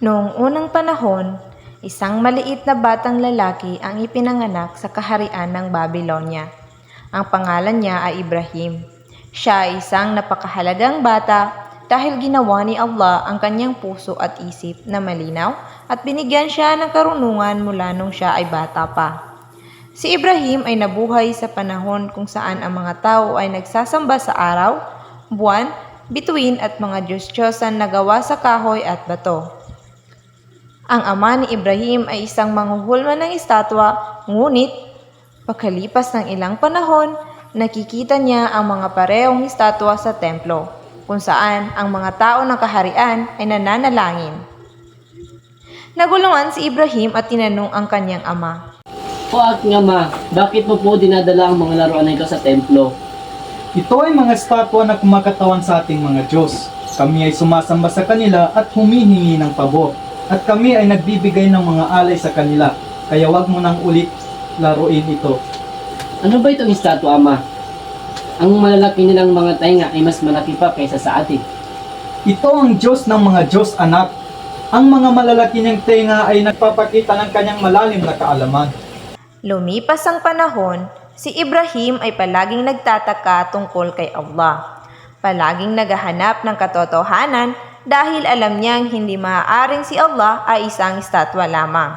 Noong unang panahon, isang maliit na batang lalaki ang ipinanganak sa kaharian ng Babylonia. Ang pangalan niya ay Ibrahim. Siya ay isang napakahalagang bata dahil ginawa ni Allah ang kanyang puso at isip na malinaw at binigyan siya ng karunungan mula nung siya ay bata pa. Si Ibrahim ay nabuhay sa panahon kung saan ang mga tao ay nagsasamba sa araw, buwan, bituin at mga Diyos-Diyosan na gawa sa kahoy at bato. Ang ama ni Ibrahim ay isang manghuhulman ng estatwa, ngunit pagkalipas ng ilang panahon, nakikita niya ang mga parehong estatwa sa templo, kung saan ang mga tao ng kaharian ay nananalangin. Naguluhan si Ibrahim at tinanong ang kanyang ama. O aking ama, bakit mo po dinadala ang mga laruan na ito sa templo? Ito ay mga estatwa na kumakatawan sa ating mga Diyos. Kami ay sumasamba sa kanila at humihingi ng pabor. At kami ay nagbibigay ng mga alay sa kanila. Kaya wag mo nang ulit laruin ito. Ano ba itong estatwa, ama? Ang malalaki nilang mga tainga ay mas malaki pa kaysa sa atin. Ito ang Diyos ng mga Diyos, anak. Ang mga malalaki niyang tenga ay nagpapakita ng kanyang malalim na kaalaman. Lumipas ang panahon, si Ibrahim ay palaging nagtataka tungkol kay Allah. Palaging naghahanap ng katotohanan dahil alam niyang hindi maaaring si Allah ay isang estatwa lamang.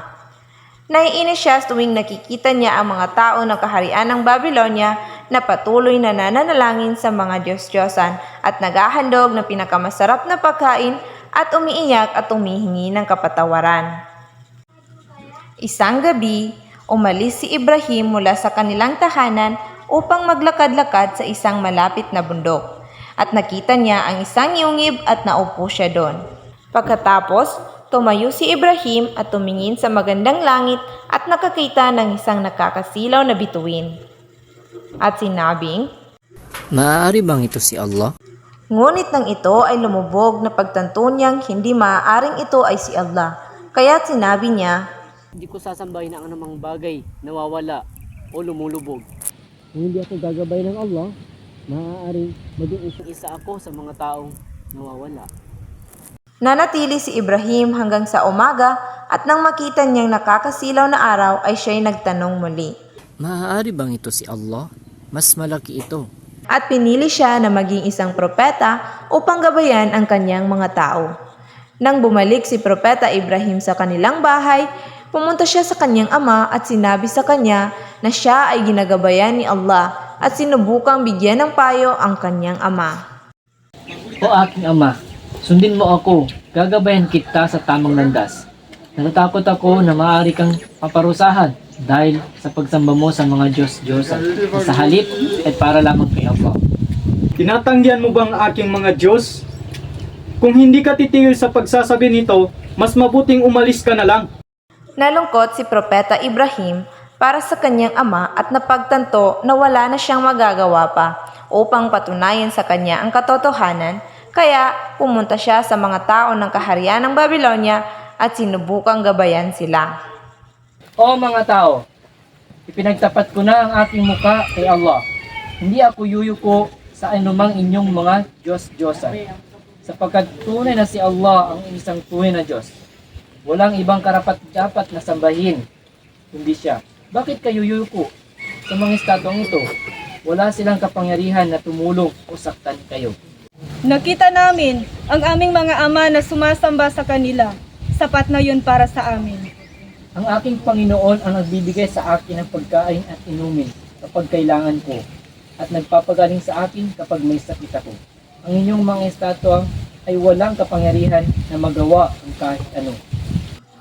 Naiinis siya tuwing nakikita niya ang mga tao ng kaharian ng Babylonia na patuloy na nananalangin sa mga Diyos-Diyosan at naghahandog ng pinakamasarap na pagkain at umiiyak at humihingi ng kapatawaran. Isang gabi, umalis si Ibrahim mula sa kanilang tahanan upang maglakad-lakad sa isang malapit na bundok. At nakita niya ang isang yungib at naupo siya doon. Pagkatapos, tumayo si Ibrahim at tumingin sa magandang langit at nakakita ng isang nakakasilaw na bituin. At sinabing, Maaari bang ito si Allah? ngunit nang ito ay lumubog na pagtanto niyang hindi maaaring ito ay si Allah. Kaya't sinabi niya, Hindi ko sasambahin ang anumang bagay na nawawala o lumulubog. Kung hindi ako gagabay ng Allah, maaaring maging isa ako sa mga taong nawawala. nanatili si Ibrahim hanggang sa umaga at nang makita niyang nakakasilaw na araw ay siya'y nagtanong muli. Maaari bang ito si Allah? Mas malaki ito. At pinili siya na maging isang propeta upang gabayan ang kanyang mga tao. Nang bumalik si Propeta Ibrahim sa kanilang bahay, pumunta siya sa kanyang ama at sinabi sa kanya na siya ay ginagabayan ni Allah at sinubukang bigyan ng payo ang kanyang ama. O aking ama, sundin mo ako, gagabayan kita sa tamang landas. Natatakot ako na maaari kang paparusahan dahil sa pagsamba mo sa mga Diyos-Diyosan na sa halip ay para lamang kay Allah. Tinatanggihan mo bang aking mga Diyos? Kung hindi ka titigil sa pagsasabi nito, mas mabuting umalis ka na lang. Nalungkot si Propeta Ibrahim para sa kanyang ama at napagtanto na wala na siyang magagawa pa upang patunayan sa kanya ang katotohanan, kaya pumunta siya sa mga tao ng kaharian ng Babylonia at sinubukang gabayan sila. O mga tao, ipinagtapat ko na ang aking muka kay Allah. Hindi ako yuyuko sa anumang inyong mga Diyos-Diyosan, sapagkat tunay na si Allah ang isang tunay na Diyos. Walang ibang karapat-dapat na sambahin, kundi siya. Bakit kayo yuyuko sa mga estatwang ito? Wala silang kapangyarihan na tumulong o saktan kayo. Nakita namin ang aming mga ama na sumasamba sa kanila. Sapat na yun para sa amin. Ang aking Panginoon ang nagbibigay sa akin ng pagkain at inumin kapag kailangan ko, at nagpapagaling sa akin kapag may sakit ako. Ang inyong mga estatwang ay walang kapangyarihan na magawa ang kahit ano.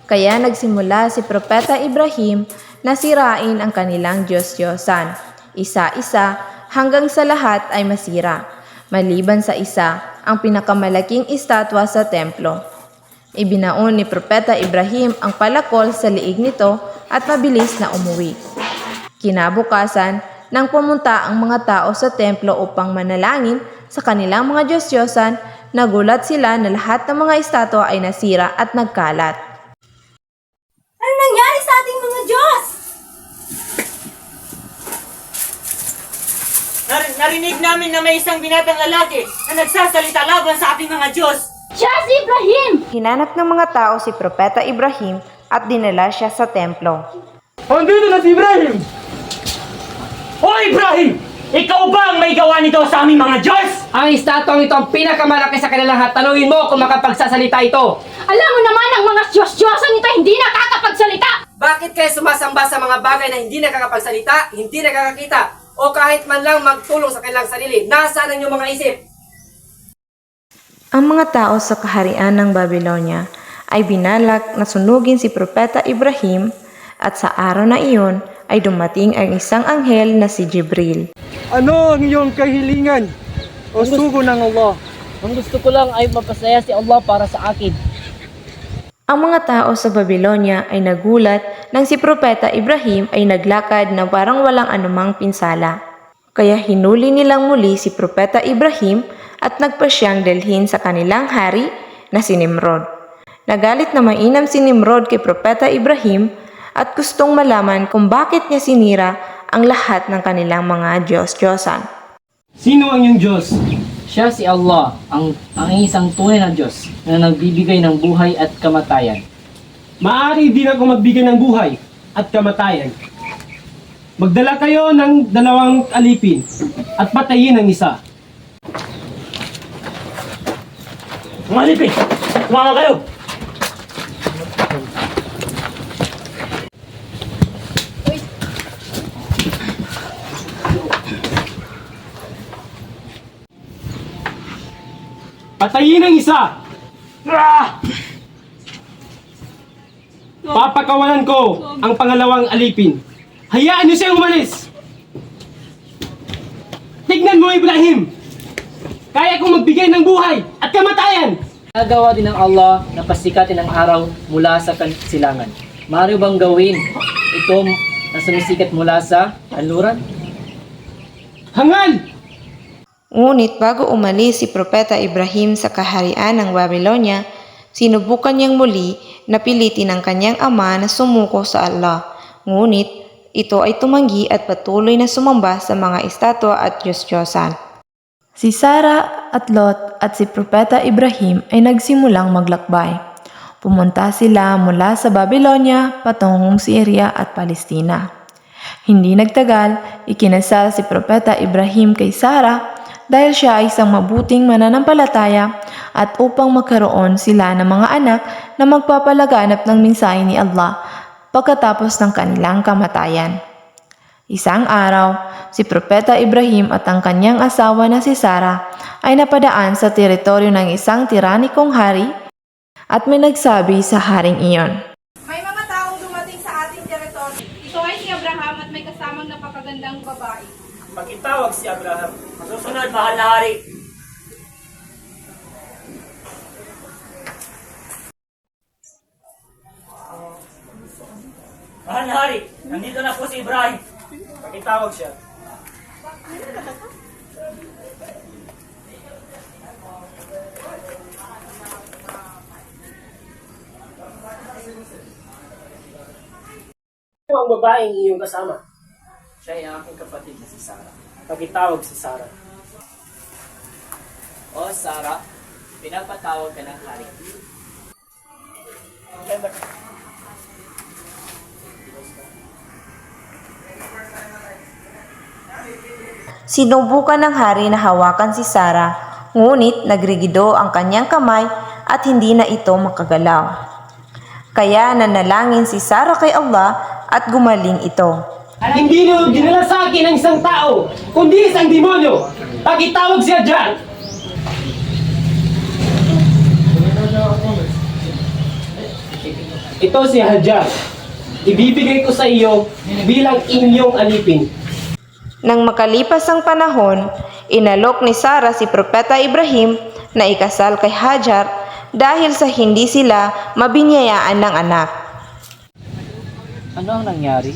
Kaya nagsimula si Propeta Ibrahim na sirain ang kanilang Diyos-Diyosan, isa-isa hanggang sa lahat ay masira, maliban sa isa, ang pinakamalaking estatwa sa templo. Ibinaon ni Propeta Ibrahim ang palakol sa liig nito at mabilis na umuwi. Kinabukasan, nang pumunta ang mga tao sa templo upang manalangin sa kanilang mga Diyos-Diyosan, nagulat sila na lahat ng mga estatwa ay nasira at nagkalat. Ano nangyari sa ating mga Diyos? Narinig namin na may isang binatang lalaki na nagsasalita laban sa ating mga Diyos. Siya si Ibrahim! Hinanap ng mga tao si Propeta Ibrahim at dinala siya sa templo. Andito na si Ibrahim! O Ibrahim! Ikaw ba ang may gawa nito sa aming mga Diyos? Ang estatwang ito ang pinakamalaki sa kanilang lahat. Tanungin mo kung makapagsasalita ito. Alam mo naman ang mga Diyos-Diyosan nito hindi nakakapagsalita! Bakit kayo sumasamba sa mga bagay na hindi nakakapagsalita, hindi nakakakita, o kahit man lang magtulong sa kanilang sarili? Nasaan ang inyong mga isip? Ang mga tao sa kaharian ng Babylonia ay binalak na sunugin si Propeta Ibrahim at sa araw na iyon ay dumating ang isang anghel na si Jibril. Ano ang iyong kahilingan? O sugo ng Allah? Ang gusto ko lang ay mapasaya si Allah para sa akin. Ang mga tao sa Babylonia ay nagulat nang si Propeta Ibrahim ay naglakad na parang walang anumang pinsala. Kaya hinuli nilang muli si Propeta Ibrahim at nagpa siyang dalhin sa kanilang hari na si Nimrod. Nagalit na mainam si Nimrod kay Propeta Ibrahim at gustong malaman kung bakit niya sinira ang lahat ng kanilang mga Diyos-Diyosan. Sino ang iyong Diyos? Siya si Allah, ang isang tunay na Diyos na nagbibigay ng buhay at kamatayan. Maaari din ako magbigay ng buhay at kamatayan. Magdala kayo ng 2 alipin at patayin ang isa. Mga alipin! Kumama kayo! Patayin ang isa! Papakawalan ko ang pangalawang alipin. Hayaan niyo siyang umalis! Tignan mo, Ibrahim! Kaya kong magbigay ng buhay at kamatayan! Nagawa din ng Allah na pasikatin ang araw mula sa silangan. Maaari bang gawin ito na sumisikat mula sa kanluran? Hangal! Ngunit bago umalis si Propeta Ibrahim sa kaharian ng Babylonia, sinubukan niyang muli na pilitin ang kanyang ama na sumuko sa Allah. Ngunit ito ay tumanggi at patuloy na sumamba sa mga estatwa at Diyos-Diyosan. Si Sarah at Lot at si Propeta Ibrahim ay nagsimulang maglakbay. Pumunta sila mula sa Babylonia patungong Syria at Palestina. Hindi nagtagal, ikinasal si Propeta Ibrahim kay Sarah dahil siya ay isang mabuting mananampalataya at upang magkaroon sila ng mga anak na magpapalaganap ng mensahe ni Allah pagkatapos ng kanilang kamatayan. Isang araw, si Propeta Ibrahim at ang kanyang asawa na si Sarah ay napadaan sa teritoryo ng isang tiranikong hari at may nagsabi sa haring iyon. May mga taong dumating sa ating teritoryo. Ito ay si Abraham at may kasamang napakagandang babae. Pakitawag si Abraham. Masusunod, mahal na hari. Mahal na hari, nandito na po si Ibrahim. Pakitawag siya. Sino ang babaeng iyong kasama? Siya ay ang aking kapatid na si Sarah. Pakitawag si Sarah. O Sarah, pinapatawag ka ng hari. Sinubukan ng hari na hawakan si Sarah, ngunit nagrigido ang kanyang kamay at hindi na ito makagalaw. Kaya nanalangin si Sarah kay Allah at gumaling ito. Hindi niyo dinala sa akin ang isang tao, kundi isang demonyo. Pakitawag siya dyan. Ito si Hajar. Ibibigay ko sa iyo bilang inyong alipin. Nang makalipas ang panahon, inalok ni Sarah si Propeta Ibrahim na ikasal kay Hajar dahil sa hindi sila mabinyayaan ng anak. Ano ang nangyari?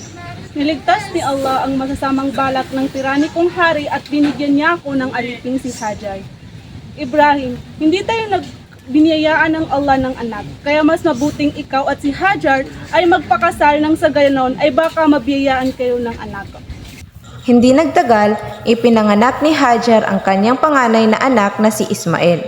Niligtas ni Allah ang masasamang balak ng tiranikong hari at binigyan niya ako ng aliping si Hajar. Ibrahim, hindi tayo biniyayaan ng Allah ng anak, kaya mas mabuting ikaw at si Hajar ay magpakasal nang sa gayon ay baka mabiyayaan kayo ng anak. Hindi nagtagal, ipinanganak ni Hajar ang kanyang panganay na anak na si Ismael.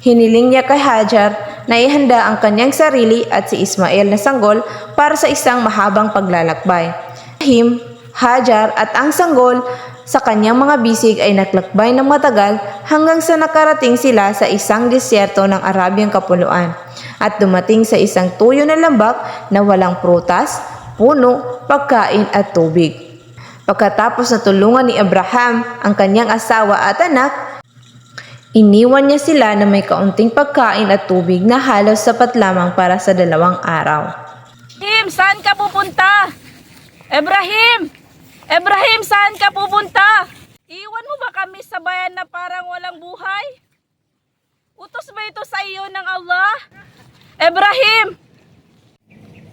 Hiniling niya kay Hajar na ihanda ang kanyang sarili at si Ismael na sanggol para sa isang mahabang paglalakbay. Ibrahim, Hajar at ang sanggol sa kanyang mga bisig ay naglakbay ng matagal hanggang sa nakarating sila sa isang disyerto ng Arabyang Kapuluan at dumating sa isang tuyo na lambak na walang prutas, puno, pagkain at tubig. Pagkatapos na tulungan ni Abraham ang kanyang asawa at anak, iniwan niya sila na may kaunting pagkain at tubig na halos sapat lamang para sa 2 araw. Ibrahim, saan ka pupunta? Ibrahim! Ibrahim, saan ka pupunta? Iwan mo ba kami sa bayan na parang walang buhay? Utos ba ito sa iyo ng Allah? Ibrahim!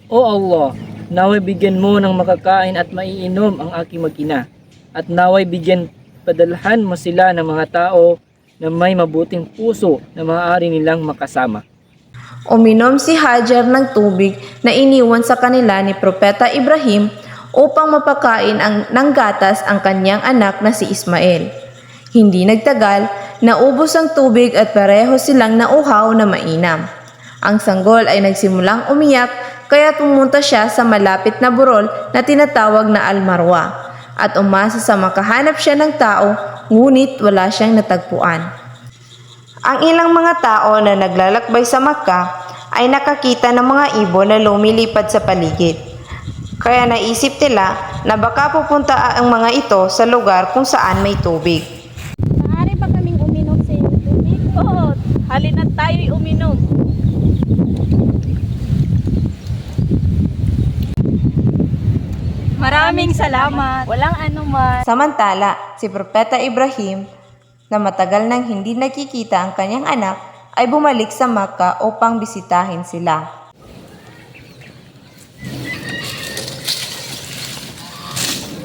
O Allah, naway bigyan mo ng makakain at maiinom ang aking mag-ina. At naway bigyan padalhan mo sila ng mga tao na may mabuting puso na maaari nilang makasama. Uminom si Hajar ng tubig na iniwan sa kanila ni Propeta Ibrahim upang mapakain ng gatas ang kanyang anak na si Ismael. Hindi nagtagal, naubos ang tubig at pareho silang nauhaw na mainam. Ang sanggol ay nagsimulang umiyak kaya pumunta siya sa malapit na burol na tinatawag na Al-Marwa at umasa sa makahanap siya ng tao, ngunit wala siyang natagpuan. Ang ilang mga tao na naglalakbay sa Makkah ay nakakita ng mga ibon na lumilipad sa paligid. Kaya naisip nila na baka pupunta ang mga ito sa lugar kung saan may tubig. Maaari ba kaming uminom sa iyong tubig? Oo, halina't tayo'y uminom. Maraming salamat. Walang anuman. Samantala, si Propeta Ibrahim, na matagal nang hindi nakikita ang kanyang anak, ay bumalik sa Makkah upang bisitahin sila.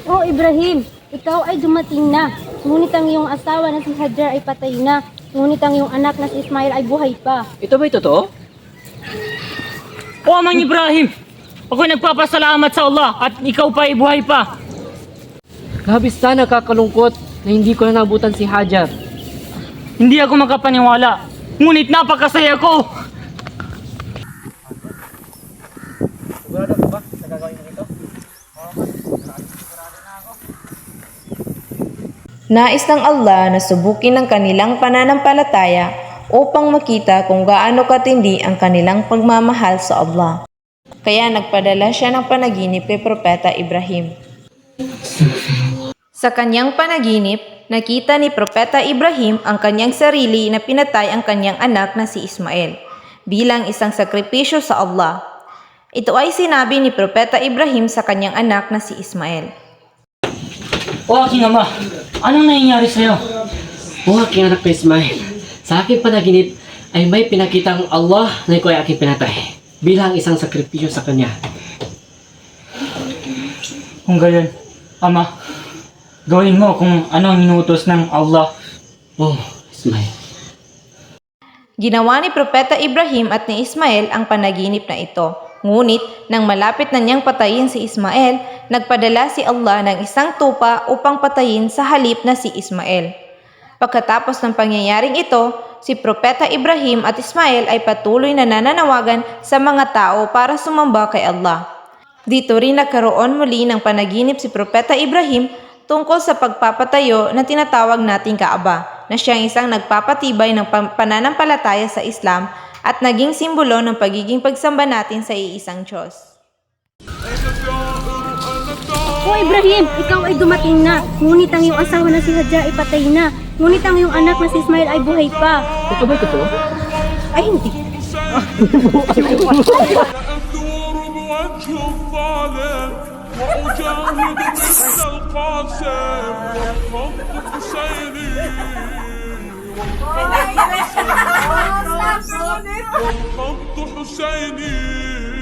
Oh Ibrahim, ikaw ay dumating na. Ngunit ang iyong asawa na si Hajar ay patay na. Ngunit ang iyong anak na si Ismail ay buhay pa. Ito ba'y totoo? O Amang Ibrahim, ako'y nagpapasalamat sa Allah at ikaw pa ay buhay pa. Labis na nakakalungkot na hindi ko na nabutan si Hajar. Hindi ako makapaniwala, ngunit napakasaya ko. Nais ng Allah na subukin ang kanilang pananampalataya upang makita kung gaano katindi ang kanilang pagmamahal sa Allah. Kaya nagpadala siya ng panaginip kay Propeta Ibrahim. Sa kanyang panaginip, nakita ni Propeta Ibrahim ang kanyang sarili na pinatay ang kanyang anak na si Ismael bilang isang sakripisyo sa Allah. Ito ay sinabi ni Propeta Ibrahim sa kanyang anak na si Ismael. O aking ama, anong nangyayari sa'yo? O aking anak na Ismail, sa aking panaginip ay may pinakitang Allah na ikaw ay aking pinatay bilang isang sakripisyo sa Kanya. Kung gayon, ama, gawin mo kung ano ang inuutos ng Allah. Oh, Ismail. Ginawa ni Propeta Ibrahim at ni Ismael ang panaginip na ito. Ngunit, nang malapit na niyang patayin si Ismael, nagpadala si Allah ng isang tupa upang patayin sa halip na si Ismael. Pagkatapos ng pangyayaring ito, si Propeta Ibrahim at Ismael ay patuloy na nananawagan sa mga tao para sumamba kay Allah. Dito rin nagkaroon muli ng panaginip si Propeta Ibrahim tungkol sa pagpapatayo na tinatawag nating Kaaba, na siyang isang nagpapatibay ng pananampalataya sa Islam at naging simbolo ng pagiging pagsamba natin sa iisang Diyos. O Ibrahim, ikaw ay dumating na. Ngunit ang iyong asawa na si Hajar ay patay na. Ngunit ang iyong anak na si Ismail ay buhay pa. Ito ba'y totoo? Ay hindi. وخط حسيني